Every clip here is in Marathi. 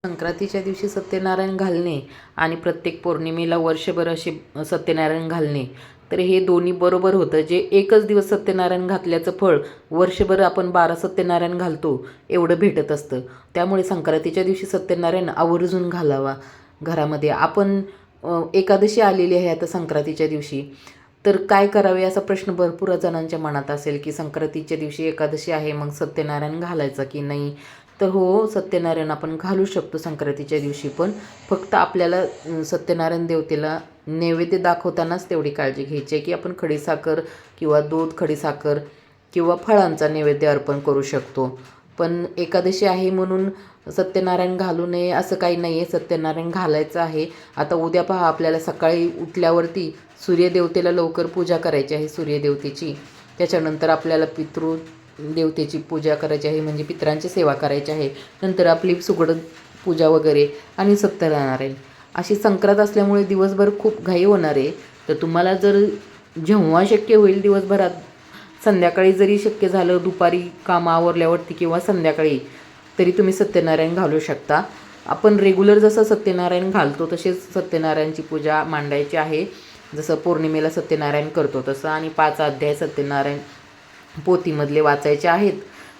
संक्रांतीच्या दिवशी सत्यनारायण घालणे आणि प्रत्येक पौर्णिमेला वर्षभर असे सत्यनारायण घालणे, तर हे दोन्ही बरोबर होतं. जे एकच दिवस सत्यनारायण घातल्याचं फळ वर्षभर आपण 12 सत्यनारायण घालतो एवढं भेटत असतं. त्यामुळे संक्रांतीच्या दिवशी सत्यनारायण आवर्जून घालावा घरामध्ये. आपण एकादशी आलेली आहे आता संक्रांतीच्या दिवशी, तर काय करावे असा प्रश्न भरपूर जणांच्या मनात असेल की संक्रांतीच्या दिवशी एकादशी आहे, मग सत्यनारायण घालायचं की नाही? तर हो, सत्यनारायण आपण घालू शकतो संक्रांतीच्या दिवशी, पण फक्त आपल्याला सत्यनारायण देवतेला नैवेद्य दाखवतानाच तेवढी काळजी घ्यायची आहे की आपण खडीसाखर किंवा दूध, खडीसाखर किंवा फळांचा नैवेद्य अर्पण करू शकतो. पण एकादशी आहे म्हणून सत्यनारायण घालू नये असं काही नाही आहे. सत्यनारायण घालायचं आहे. आता उद्या पहा, आपल्याला सकाळी उठल्यावरती सूर्यदेवतेला लवकर पूजा करायची आहे, सूर्यदेवतेची. त्याच्यानंतर आपल्याला देवतेची पूजा करायची आहे, म्हणजे पितरांची सेवा करायची आहे. नंतर आपली सुगड पूजा वगैरे आणि सत्यनारायण. अशी संक्रांत असल्यामुळे दिवसभर खूप घाई होणार आहे. तर तुम्हाला जर जेव्हा शक्य होईल दिवसभरात, संध्याकाळी जरी शक्य झालं, दुपारी काम आवरल्यावरती किंवा संध्याकाळी, तरी तुम्ही सत्यनारायण घालू शकता. आपण रेग्युलर जसं सत्यनारायण घालतो तसेच सत्यनारायणची पूजा मांडायची आहे. जसं पौर्णिमेला सत्यनारायण करतो तसं, आणि 5 अध्याय सत्यनारायण पोथीमधले वाचायचे आहेत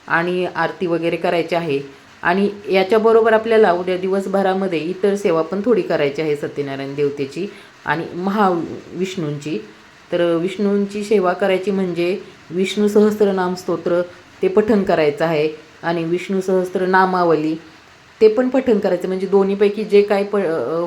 आणि आरती वगैरे करायची आहे. आणि याच्याबरोबर आपल्याला उद्या दिवसभरामध्ये इतर सेवा पण थोडी करायची आहे सत्यनारायण देवतेची आणि महाविष्णूंची. तर विष्णूंची सेवा करायची म्हणजे विष्णू सहस्त्रनाम स्तोत्र ते पठण करायचं आहे आणि विष्णू सहस्त्र नामावली ते पण पठण करायचं. म्हणजे दोन्हीपैकी जे काय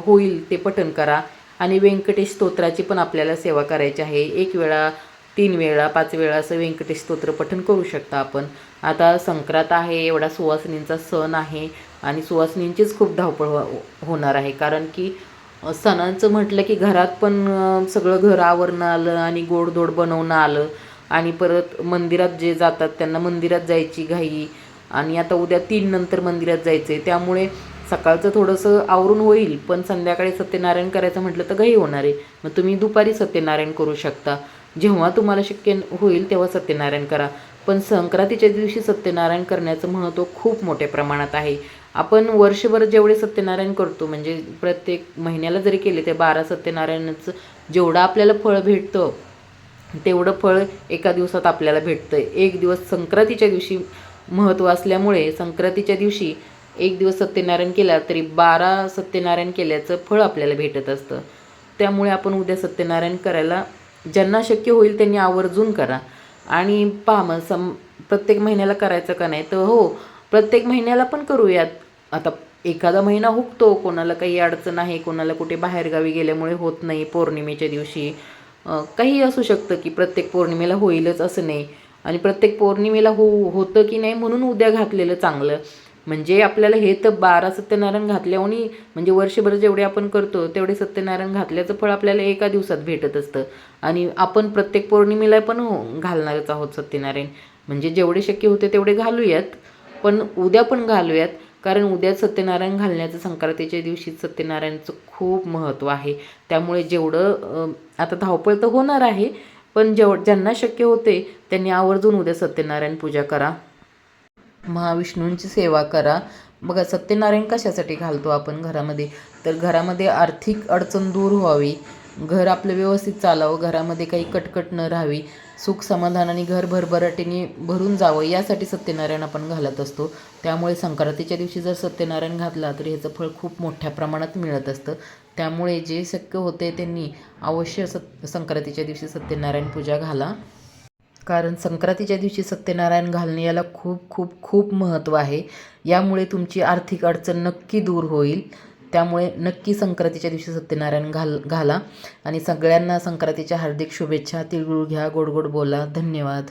होईल ते पठण करा. आणि व्यंकटेश स्तोत्राची पण आपल्याला सेवा करायची आहे. 1 वेळा, 3 वेळा, 5 वेळा असं व्यंकटेश स्तोत्र पठण करू शकता आपण. आता संक्रांत आहे, एवढा सुवासिनींचा सण आहे आणि सुवासिनींचीच खूप धावपळ होणार आहे. कारण की सणांचं म्हटलं की घरात पण सगळं घर आवरणं आलं आणि गोडधोड बनवणं आलं आणि परत मंदिरात जे जातात त्यांना मंदिरात जायची घाई. आणि आता उद्या 3 नंतर मंदिरात जायचं आहे, त्यामुळे सकाळचं थोडंसं आवरून होईल, पण संध्याकाळी सत्यनारायण करायचं म्हटलं तर घाई होणार आहे. मग तुम्ही दुपारी सत्यनारायण करू शकता. जेव्हा तुम्हाला शक्य होईल तेव्हा सत्यनारायण करा. पण संक्रांतीच्या दिवशी सत्यनारायण करण्याचं महत्त्व खूप मोठ्या प्रमाणात आहे. आपण वर्षभर जेवढे सत्यनारायण करतो, म्हणजे प्रत्येक महिन्याला जरी केले ते 12 सत्यनारायणाचं जेवढं आपल्याला फळ भेटतं तेवढं फळ एका दिवसात आपल्याला भेटतं. एक दिवस संक्रांतीच्या दिवशी महत्त्व असल्यामुळे संक्रांतीच्या दिवशी एक दिवस सत्यनारायण केला तरी 12 सत्यनारायण केल्याचं फळ आपल्याला भेटत असतं. त्यामुळे आपण उद्या सत्यनारायण करायला ज्यांना शक्य होईल त्यांनी आवर्जून करा. आणि पहा मग प्रत्येक महिन्याला करायचं का नाही, तर हो, प्रत्येक महिन्याला पण करूयात. आता एखादा महिना हुकतो, कोणाला काही अडचण आहे, कोणाला कुठे बाहेरगावी गेल्यामुळे होत नाही पौर्णिमेच्या दिवशी, काही असू शकतं की प्रत्येक पौर्णिमेला होईलच असं नाही. आणि प्रत्येक पौर्णिमेला होतं की नाही म्हणून उद्या घातलेलं चांगलं. म्हणजे आपल्याला हे तर 12 सत्यनारायण घातल्याने, म्हणजे वर्षभर जेवढे आपण करतो तेवढे सत्यनारायण घातल्याचं फळ आपल्याला एका दिवसात भेटत असतं. आणि आपण प्रत्येक पौर्णिमेला पण घालणारच आहोत सत्यनारायण. म्हणजे जेवढे शक्य होते तेवढे घालूयात, पण उद्या पण घालूयात. कारण उद्या सत्यनारायण घालण्याचं संक्रांतीच्या दिवशी सत्यनारायणचं खूप महत्त्व आहे. त्यामुळे जेवढं आता धावपळ तर होणार आहे, पण ज्यांना शक्य होते त्यांनी आवर्जून उद्या सत्यनारायण पूजा करा, महाविष्णूंची सेवा करा. बघा, सत्यनारायण कशासाठी घालतो आपण घरामध्ये? तर घरामध्ये आर्थिक अडचण दूर व्हावी, घर आपलं व्यवस्थित चालावं, घरामध्ये काही कटकट न राहावी, सुख समाधानाने घर भरभराटीने भरून जावं, यासाठी सत्यनारायण आपण घालत असतो. त्यामुळे संक्रांतीच्या दिवशी जर सत्यनारायण घातला तर ह्याचं फळ खूप मोठ्या प्रमाणात मिळत असतं. त्यामुळे जे शक्य होते त्यांनी अवश्य संक्रांतीच्या दिवशी सत्यनारायण पूजा घाला. कारण संक्रांतीच्या दिवशी सत्यनारायण घालणे याला खूप खूप खूप महत्त्व आहे. यामुळे तुमची आर्थिक अडचण नक्की दूर होईल. त्यामुळे नक्की संक्रांतीच्या दिवशी सत्यनारायण घाला. आणि सगळ्यांना संक्रांतीच्या हार्दिक शुभेच्छा. तिळगुळ घ्या, गोड गोड बोला. धन्यवाद.